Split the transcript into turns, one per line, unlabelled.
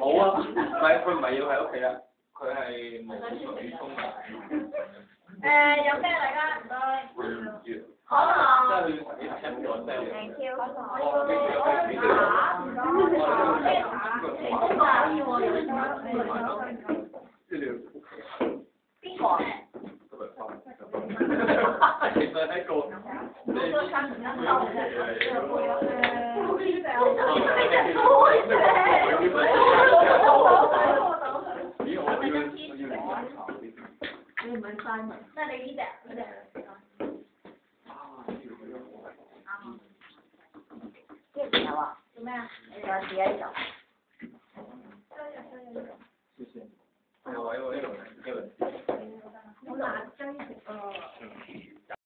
冇啊，唔係佢唔係要喺屋企啊，佢係冇水沖涼。
有咩大家唔該？可能。即係佢洗頭一個聲。Thank you。邊個？其實喺個。你唔係曬咪？那你呢隻？呢隻有啊？做咩啊？你有自己呢度？謝謝。係我呢度，呢度。好難追食啊！